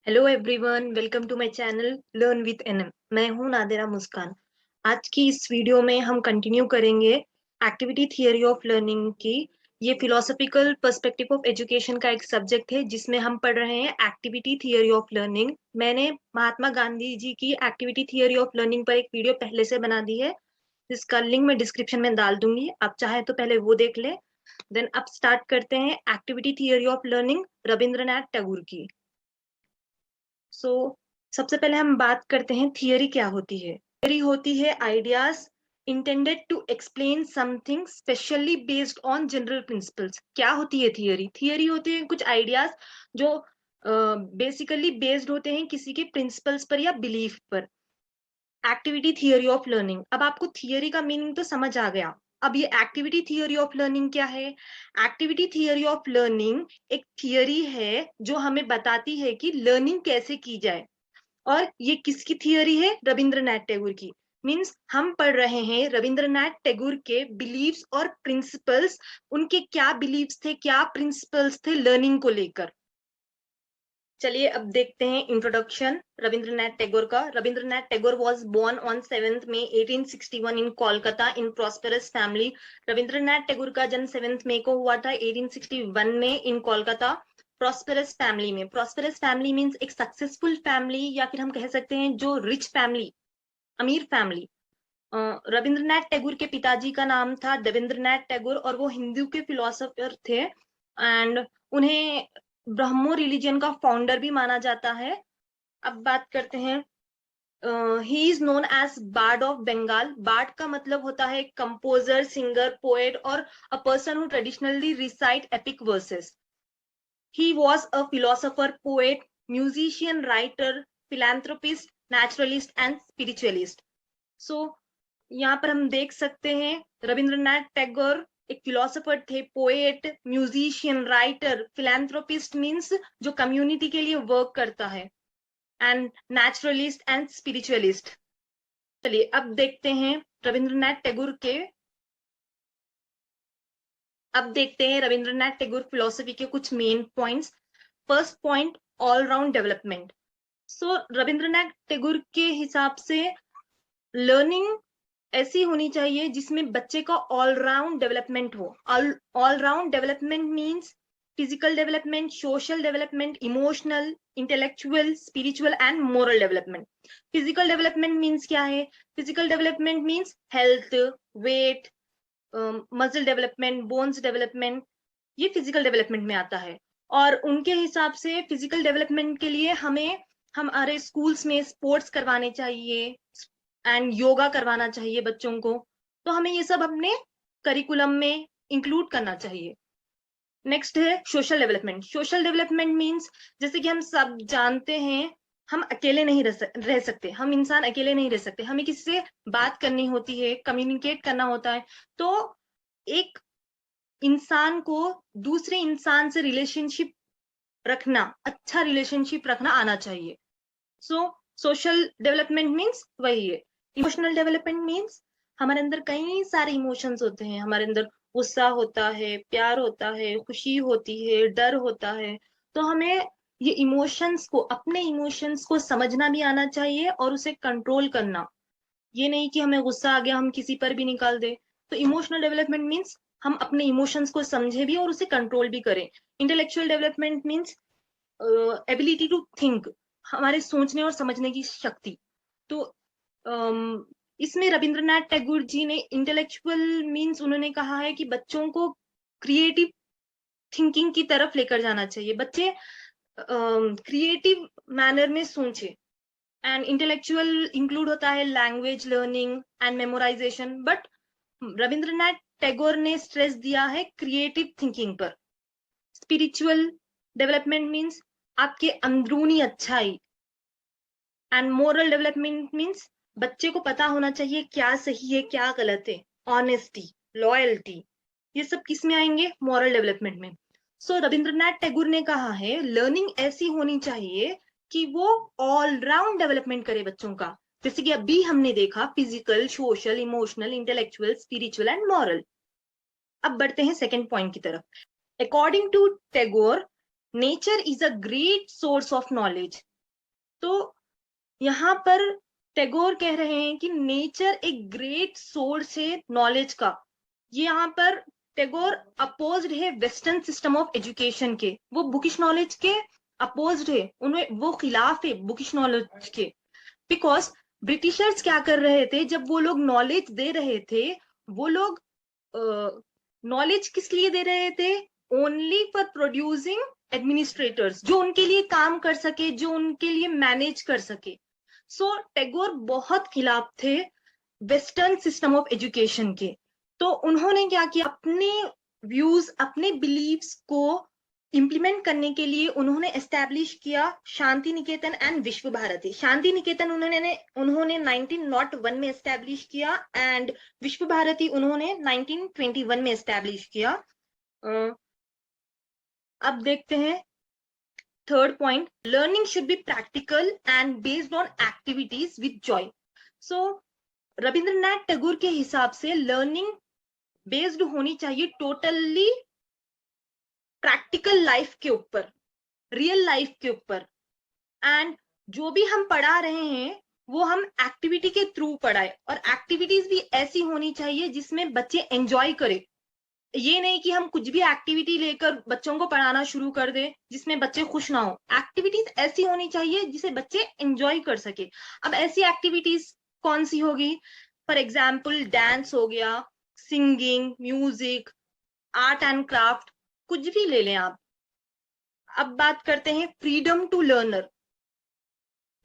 Hello everyone, welcome to my channel learn with NM. मैं हूं नादिरा मुस्कान। आज की इस वीडियो में हम कंटिन्यू करेंगे एक्टिविटी थियरी ऑफ लर्निंग की। ये फिलोसॉफिकल पर्सपेक्टिव ऑफ एजुकेशन का एक सब्जेक्ट है जिसमें हम पढ़ रहे हैं एक्टिविटी थियरी ऑफ लर्निंग। मैंने महात्मा गांधी जी की एक्टिविटी थियरी ऑफ लर्निंग पर एक वीडियो पहले से बना दी है, जिसका लिंक मैं डिस्क्रिप्शन में डाल दूंगी। आप चाहे तो पहले वो देख ले। देन अब स्टार्ट करते हैं activity theory of learning Rabindranath Tagore की। सो सबसे पहले हम बात करते हैं थियरी क्या होती है। थियरी होती है ideas intended to explain something specially based on general principles. क्या होती है थियरी? थियरी होती है कुछ आइडियाज जो बेसिकली बेस्ड होते हैं किसी के प्रिंसिपल्स पर या बिलीफ पर। Activity theory of learning. अब आपको थियरी का मीनिंग तो समझ आ गया। अब ये एक्टिविटी थियरी ऑफ लर्निंग क्या है? एक्टिविटी थियरी ऑफ लर्निंग एक थियरी है जो हमें बताती है कि लर्निंग कैसे की जाए। और ये किसकी थियरी है? रविंद्रनाथ टैगोर की। मीन्स हम पढ़ रहे हैं रविंद्रनाथ टैगोर के बिलीव्स और प्रिंसिपल्स। उनके क्या बिलीव्स थे, क्या प्रिंसिपल्स थे लर्निंग को लेकर। चलिए अब देखते हैं इंट्रोडक्शन रविंद्रनाथ टैगोर का। Rabindranath Tagore was born on 7 May 1861 in Kolkata in prosperous family. Rabindranath Tagore का जन्म 7 मई को हुआ था 1861 में इन कोलकाता प्रॉस्पेरस फैमिली में। प्रॉस्पेरस फैमिली मींस एक सक्सेसफुल फैमिली, या फिर हम कह सकते हैं जो रिच फैमिली, अमीर फैमिली। रविंद्रनाथ टैगोर के पिताजी का नाम था देवेंद्रनाथ टैगोर और वो हिंदू के फिलोसोफर थे। एंड उन्हें ब्रह्मो रिलीजन का फाउंडर भी माना जाता है। अब बात करते हैं, he is known as bard of Bengal. Bard का मतलब होता है कंपोजर, सिंगर, पोएट और a person who traditionally recite epic verses. He was a philosopher, poet, musician, writer, philanthropist, naturalist and spiritualist. So यहाँ पर हम देख सकते हैं रविंद्रनाथ टैगोर एक फिलोसोफर थे, poet, musician, writer, philanthropist means जो कम्युनिटी के लिए वर्क करता है, एंड नेचुरलिस्ट एंड स्पिरिचुअलिस्ट। चलिए अब देखते हैं रविंद्रनाथ टैगोर के अब देखते हैं रविंद्रनाथ टैगोर फिलोसफी के कुछ main points. First point, all round development. So Rabindranath Tagore के हिसाब से लर्निंग ऐसी होनी चाहिए जिसमें बच्चे का ऑलराउंड डेवलपमेंट हो। All round development means physical development, social development, emotional, intellectual, spiritual and moral development. Physical development means क्या है? Physical development means health, weight, muscle development, bones development, ये फिजिकल डेवलपमेंट में आता है। और उनके हिसाब से फिजिकल डेवलपमेंट के लिए हमें हमारे स्कूल्स में स्पोर्ट्स करवाने चाहिए एंड योगा करवाना चाहिए बच्चों को। तो हमें ये सब अपने करिकुलम में इंक्लूड करना चाहिए। नेक्स्ट है social development. Social development means जैसे कि हम सब जानते हैं, हम अकेले नहीं रह सकते। हम इंसान अकेले नहीं रह सकते, हमें किसी से बात करनी होती है, कम्युनिकेट करना होता है। तो एक इंसान को दूसरे इंसान से रिलेशनशिप रखना, अच्छा रिलेशनशिप रखना आना चाहिए। सो सोशल डेवलपमेंट मीन्स वही है। इमोशनल डेवलपमेंट मीन्स हमारे अंदर कई सारे इमोशंस होते हैं। हमारे अंदर गुस्सा होता है, प्यार होता है, खुशी होती है, डर होता है। तो हमें ये इमोशंस को, अपने इमोशंस को समझना भी आना चाहिए और उसे कंट्रोल करना। ये नहीं कि हमें गुस्सा आ गया हम किसी पर भी निकाल दे। तो इमोशनल डेवलपमेंट मीन्स हम अपने इमोशंस को समझे भी और उसे कंट्रोल भी करें। Intellectual development means ability to think, हमारे सोचने और समझने की शक्ति। तो इसमें रविंद्रनाथ टैगोर जी ने इंटेलेक्चुअल मीन्स उन्होंने कहा है कि बच्चों को क्रिएटिव थिंकिंग की तरफ लेकर जाना चाहिए। बच्चे क्रिएटिव मैनर में सोचे। एंड इंटेलेक्चुअल इंक्लूड होता है language learning and memorisation, but Rabindranath Tagore ने स्ट्रेस दिया है क्रिएटिव थिंकिंग पर। स्पिरिचुअल डेवलपमेंट मीन्स आपके अंदरूनी अच्छाई। एंड मोरल डेवलपमेंट मीन्स बच्चे को पता होना चाहिए क्या सही है क्या गलत है। ऑनेस्टी, लॉयल्टी, ये सब किस में आएंगे? मॉरल डेवलपमेंट में। सो रविंद्रनाथ टैगोर ने कहा है लर्निंग ऐसी होनी चाहिए कि वो ऑलराउंड डेवलपमेंट करे बच्चों का। जैसे कि अभी हमने देखा physical, social, emotional, intellectual, spiritual and moral. अब बढ़ते हैं सेकेंड पॉइंट की तरफ। According to Tagore, nature is a great source of knowledge. तो यहाँ पर टैगोर कह रहे हैं कि नेचर एक ग्रेट सोर्स है नॉलेज का। ये यहाँ पर टैगोर अपोज्ड है वेस्टर्न सिस्टम ऑफ एजुकेशन के, वो बुकिश नॉलेज के अपोज्ड है, उन्हें वो खिलाफ है बुकिश नॉलेज के। बिकॉज ब्रिटिशर्स क्या कर रहे थे, जब वो लोग नॉलेज दे रहे थे, वो लोग नॉलेज किस लिए दे रहे थे? ओनली फॉर प्रोड्यूसिंग एडमिनिस्ट्रेटर्स, जो उनके लिए काम कर सके, जो उनके लिए मैनेज कर सके। सो टैगोर बहुत खिलाफ थे वेस्टर्न सिस्टम ऑफ एजुकेशन के। तो उन्होंने क्या किया, अपने व्यूज, अपने बिलीव्स को इम्प्लीमेंट करने के लिए उन्होंने एस्टैब्लिश किया शांति निकेतन एंड विश्व भारती। शांति निकेतन उन्होंने 1901 में एस्टैब्लिश किया एंड विश्व भारती उन्होंने 1921 में एस्टैब्लिश किया। अब देखते हैं third point, learning should be practical and based on activities with joy. So Rabindranath Tagore के हिसाब से लर्निंग बेस्ड होनी चाहिए टोटली प्रैक्टिकल लाइफ के ऊपर, रियल लाइफ के ऊपर। एंड जो भी हम पढ़ा रहे हैं वो हम एक्टिविटी के थ्रू पढ़ाए, और एक्टिविटीज भी ऐसी होनी चाहिए जिसमें बच्चे एंजॉय करें। ये नहीं कि हम कुछ भी एक्टिविटी लेकर बच्चों को पढ़ाना शुरू कर दे जिसमें बच्चे खुश ना हो। एक्टिविटीज ऐसी होनी चाहिए जिसे बच्चे एंजॉय कर सके। अब ऐसी एक्टिविटीज कौन सी होगी? फॉर एग्जाम्पल डांस हो गया, singing, music, art and craft, कुछ भी ले लें आप। अब बात करते हैं freedom to learner.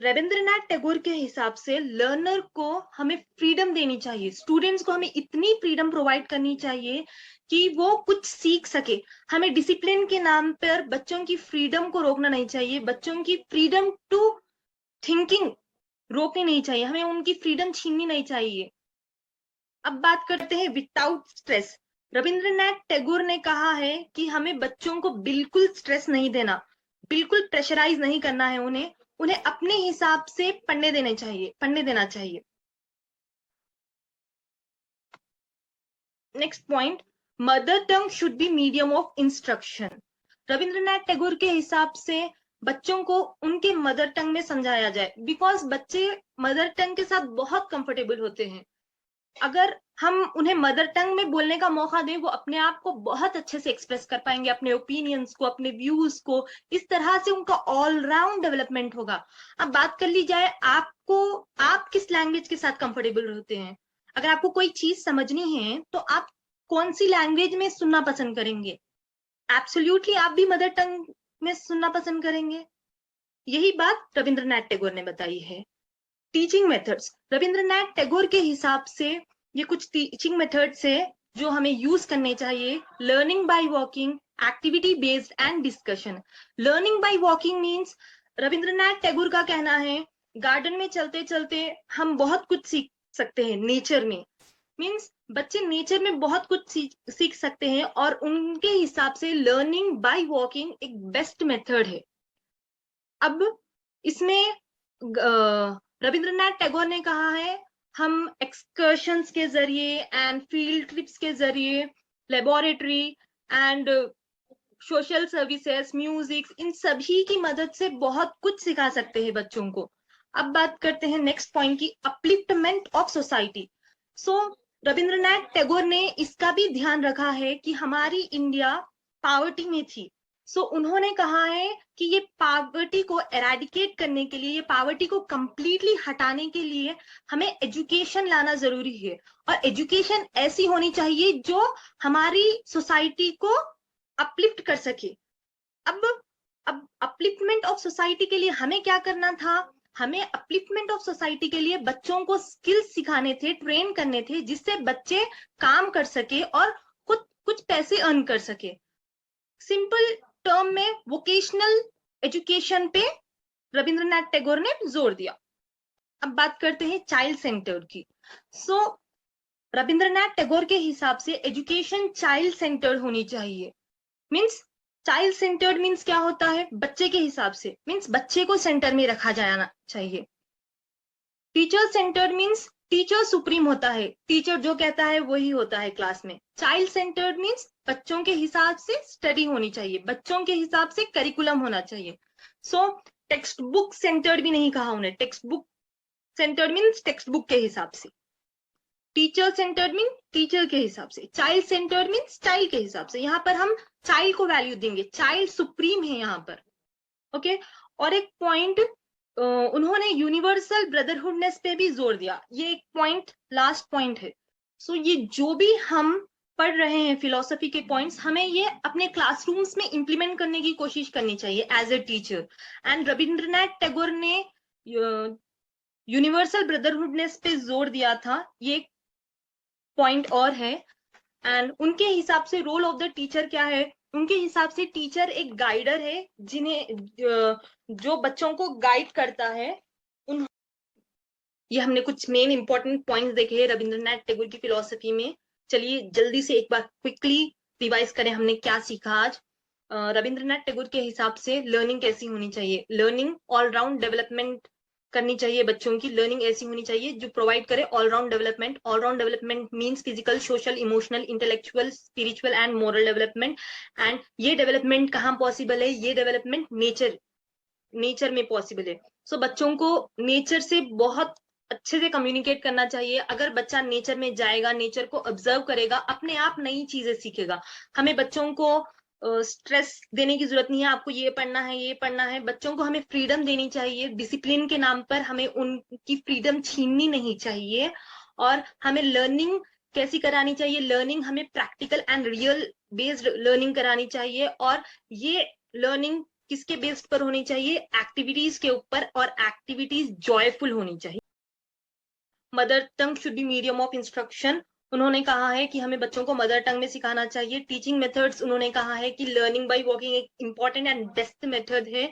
Rabindranath Tagore के हिसाब से लर्नर को हमें फ्रीडम देनी चाहिए, स्टूडेंट्स को हमें इतनी फ्रीडम प्रोवाइड करनी चाहिए कि वो कुछ सीख सके। हमें डिसिप्लिन के नाम पर बच्चों की फ्रीडम को रोकना नहीं चाहिए, बच्चों की फ्रीडम टू थिंकिंग रोकनी नहीं चाहिए, हमें उनकी फ्रीडम छीननी नहीं चाहिए। अब बात करते हैं विदाउट स्ट्रेस। रविंद्रनाथ टैगोर ने कहा है कि हमें बच्चों को बिल्कुल स्ट्रेस नहीं देना, बिल्कुल प्रेशराइज नहीं करना है उन्हें अपने हिसाब से पढ़ने देना चाहिए। Next point, mother tongue should be medium of instruction. Rabindranath Tagore के हिसाब से बच्चों को उनके मदर टंग में समझाया जाए, बिकॉज बच्चे मदर टंग के साथ बहुत कंफर्टेबल होते हैं। अगर हम उन्हें मदर टंग में बोलने का मौका दें, वो अपने आप को बहुत अच्छे से एक्सप्रेस कर पाएंगे, अपने ओपिनियंस को, अपने व्यूज को। इस तरह से उनका ऑलराउंड डेवलपमेंट होगा। अब बात कर ली जाए, आप किस लैंग्वेज के साथ कंफर्टेबल होते हैं? अगर आपको कोई चीज समझनी है तो आप कौन सी लैंग्वेज में सुनना पसंद करेंगे? एब्सोल्युटली आप भी मदर टंग में सुनना पसंद करेंगे। यही बात रविंद्रनाथ टैगोर ने बताई है। टीचिंग मेथड्स, रविंद्रनाथ टैगोर के हिसाब से ये कुछ टीचिंग मेथड्स है जो हमें यूज करने चाहिए। Learning by walking, activity based and discussion. Learning by walking means, Rabindranath Tagore का कहना है गार्डन में चलते चलते हम बहुत कुछ सीख सकते हैं नेचर में। मीन्स बच्चे नेचर में बहुत कुछ सीख सकते हैं, और उनके हिसाब से लर्निंग बाय वॉकिंग एक बेस्ट मेथड है। अब इसमें रविंद्रनाथ टैगोर ने कहा है हम एक्सकर्शंस के जरिए एंड फील्ड ट्रिप्स के जरिए, laboratory and social services, music, इन सभी की मदद से बहुत कुछ सिखा सकते हैं बच्चों को। अब बात करते हैं नेक्स्ट पॉइंट की, अपलिफ्टमेंट ऑफ सोसाइटी। सो रविंद्रनाथ टैगोर ने इसका भी ध्यान रखा है कि हमारी इंडिया पॉवर्टी में थी। सो उन्होंने कहा है कि ये पॉवर्टी को एराडिकेट करने के लिए, ये पॉवर्टी को कंप्लीटली हटाने के लिए हमें एजुकेशन लाना जरूरी है, और एजुकेशन ऐसी होनी चाहिए जो हमारी सोसाइटी को अपलिफ्ट कर सके। अब अपलिफ्टमेंट ऑफ सोसाइटी के लिए हमें क्या करना था? हमें अपलिफ्टमेंट ऑफ सोसाइटी के लिए बच्चों को स्किल्स सिखाने थे, ट्रेन करने थे, जिससे बच्चे काम कर सके और खुद कुछ पैसे अर्न कर सके। सिंपल टर्म में वोकेशनल एजुकेशन पे रविंद्रनाथ टैगोर ने जोर दिया। अब बात करते हैं चाइल्ड सेंटर्ड की। सो रविंद्रनाथ टैगोर के हिसाब से एजुकेशन चाइल्ड सेंटर्ड होनी चाहिए। मीन्स चाइल्ड सेंटर्ड मीन्स क्या होता है? बच्चे के हिसाब से, मीन्स बच्चे को सेंटर में रखा जाना चाहिए। Teacher centred means teacher supreme होता है, टीचर जो कहता है वही होता है क्लास में। चाइल्ड सेंटर्ड मीन्स बच्चों के हिसाब से स्टडी होनी चाहिए, बच्चों के हिसाब से करिकुलम होना चाहिए। सो टेक्स्ट बुक सेंटर्ड भी नहीं कहा उन्हें, text book centred means text book के हिसाब से, टीचर सेंटर्ड मीन टीचर के हिसाब से, चाइल्ड सेंटर्ड मीन्स चाइल्ड के हिसाब से। यहाँ पर हम चाइल्ड को वैल्यू देंगे, चाइल्ड सुप्रीम है यहाँ पर, ओके। और एक पॉइंट उन्होंने यूनिवर्सल ब्रदरहुडनेस पे भी जोर दिया, ये एक पॉइंट लास्ट पॉइंट है। सो ये जो भी हम पढ़ रहे हैं फिलोसफी के पॉइंट्स, हमें ये अपने क्लासरूम्स में इंप्लीमेंट करने की कोशिश करनी चाहिए as a teacher. And Rabindranath Tagore ने यूनिवर्सल ब्रदरहुडनेस पे जोर दिया था, ये पॉइंट और है। एंड उनके हिसाब से रोल ऑफ द टीचर क्या है, उनके हिसाब से टीचर एक गाइडर है, जिन्हें जो बच्चों को गाइड करता है। ये हमने कुछ मेन इंपॉर्टेंट पॉइंट्स देखे हैं रविंद्रनाथ टैगोर की फिलोसफी में। चलिए जल्दी से एक बार क्विकली रिवाइज करें हमने क्या सीखा आज। रविंद्रनाथ टैगोर के हिसाब से लर्निंग कैसी होनी चाहिए, लर्निंग ऑलराउंड डेवलपमेंट करनी चाहिए बच्चों की, लर्निंग ऐसी होनी चाहिए जो प्रोवाइड करे all round development. All round development means physical, social, emotional, intellectual, spiritual and moral development. And ये डेवलपमेंट कहाँ पॉसिबल है, ये डेवलपमेंट नेचर में पॉसिबल है। सो बच्चों को नेचर से बहुत अच्छे से कम्युनिकेट करना चाहिए। अगर बच्चा नेचर में जाएगा, नेचर को ऑब्जर्व करेगा, अपने आप नई चीजें सीखेगा। हमें बच्चों को स्ट्रेस देने की जरूरत नहीं है, आपको ये पढ़ना है ये पढ़ना है। बच्चों को हमें फ्रीडम देनी चाहिए, डिसिप्लिन के नाम पर हमें उनकी फ्रीडम छीननी नहीं चाहिए। और हमें लर्निंग कैसी करानी चाहिए, लर्निंग हमें practical and real based learning करानी चाहिए। और ये लर्निंग किसके बेस्ड पर होनी चाहिए, एक्टिविटीज के ऊपर, और एक्टिविटीज जॉयफुल होनी चाहिए। Mother tongue should be medium of instruction, उन्होंने कहा है कि हमें बच्चों को मदर टंग में सिखाना चाहिए। टीचिंग मेथड्स, उन्होंने कहा है कि लर्निंग बाय वॉकिंग एक इंपॉर्टेंट एंड बेस्ट मेथड है।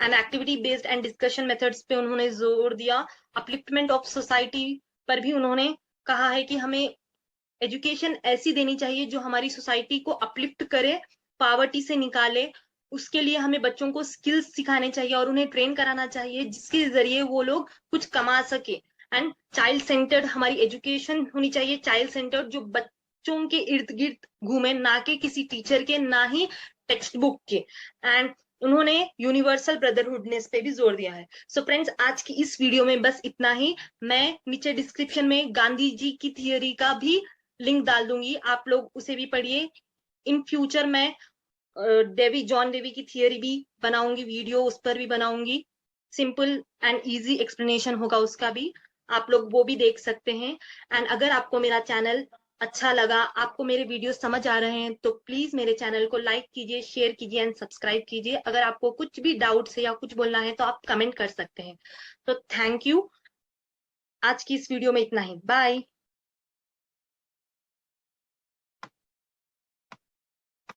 And activity based and discussion methods पे उन्होंने जोर दिया। अपलिफ्टमेंट ऑफ सोसाइटी पर भी उन्होंने कहा है कि हमें एजुकेशन ऐसी देनी चाहिए जो हमारी सोसाइटी को अपलिफ्ट करे, पॉवर्टी से निकाले। उसके लिए हमें बच्चों को स्किल्स सिखाने चाहिए और उन्हें ट्रेन कराना चाहिए, जिसके जरिए वो लोग कुछ कमा सके। एंड चाइल्ड सेंटर्ड हमारी एजुकेशन होनी चाहिए, चाइल्ड सेंटर्ड जो बच्चों के इर्द गिर्द घूमे, ना कि किसी टीचर के, ना ही टेक्स्ट बुक के। एंड उन्होंने यूनिवर्सल ब्रदरहुडनेस पे भी जोर दिया है। सो फ्रेंड्स, आज की इस वीडियो में बस इतना ही। मैं नीचे डिस्क्रिप्शन में गांधी जी की थियोरी का भी लिंक डाल दूंगी, आप लोग उसे भी पढ़िए। इन फ्यूचर मैं जॉन डेवी की थियोरी भी बनाऊंगी, वीडियो उस पर भी बनाऊंगी, सिंपल एंड इजी एक्सप्लेनेशन होगा उसका भी, आप लोग वो भी देख सकते हैं। एंड अगर आपको मेरा चैनल अच्छा लगा, आपको मेरे वीडियो समझ आ रहे हैं, तो प्लीज मेरे चैनल को लाइक कीजिए, शेयर कीजिए एंड सब्सक्राइब कीजिए। अगर आपको कुछ भी डाउट्स है या कुछ बोलना है तो आप कमेंट कर सकते हैं। तो थैंक यू, आज की इस वीडियो में इतना ही, बाय।